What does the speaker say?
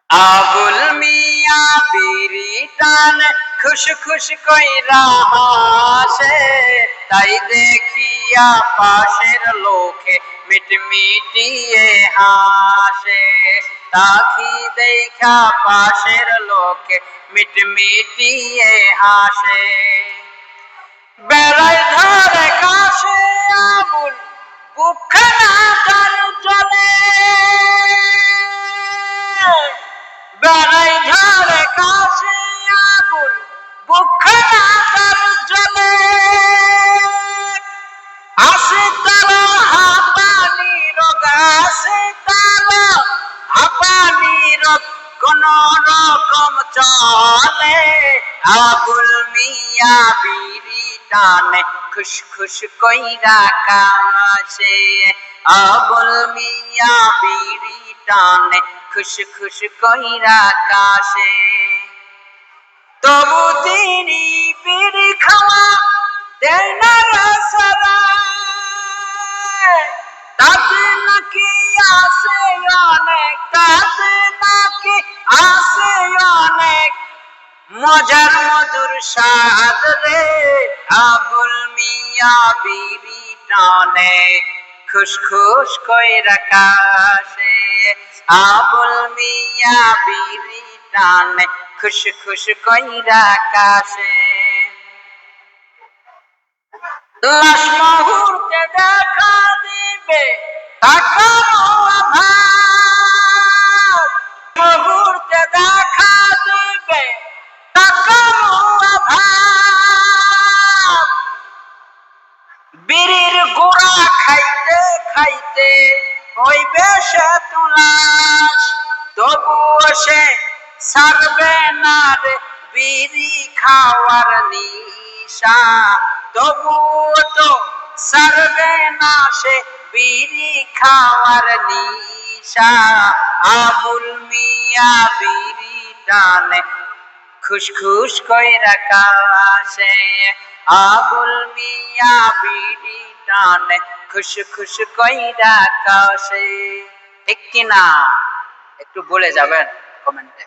আবুল মিয়া বিড়ি টান খুশ খুশ কইরা হাসে, তাই দেখিয়া পাশের লোকে মিটমিটিয়ে হাসে। তাকি দেখা পাশের লোকে মিটমিটিয়ে হাসে। বেড়াই ধরে কাশে আবুল বুকখানা তার জলে, বেড়াই ধরে কাশে আবুল বুকখানা তার জলে। আসে তারা হাঁপানি রোগ, আসে তারা হাঁপানি রোগ কোন রকম চলে। আবুল মিয়া বিড়ি টানে খুশ খুশ কইরা কাশে, আবুল মিয়া বিড়ি টানে খুশ খুশ কইরা কাশে। তবু তিনি বিড়ি খাওয়া দেয় না রাসারা, তাতে নাকি আসে অনেক, তাতে নাকি আসে অনেক মজার মধুর স্বাদ রে। আবুল মিয়া বিড়ি টানে খুশ খুশ কইরা কাশে, আবুল মিয়া বিড়ি টানে খুশ খুশ কইরা কাশে। লাশ মুহূর্তে দেখা দিবে তাকানো অভাব, মুহূর্তে দেখা দিবে তাকানো অভাব। বিড়ির গোড়া খাইতে খাইতে হইবে সে তুলাস, তবুও সে ছাড়বে না রে বিড়ি খাওয়ার নিশা, তবুও তো ছাড়বে না সে বিড়ি খাওয়ার নিশা। আবুল মিয়া বিড়ি টানে খুশ খুশ কইরা কাশে, আবুল মিয়া বিড়ি টানে খুশ খুশ কইরা কাশে। ঠিক কিনা একটু বলে যাবেন কমেন্টে।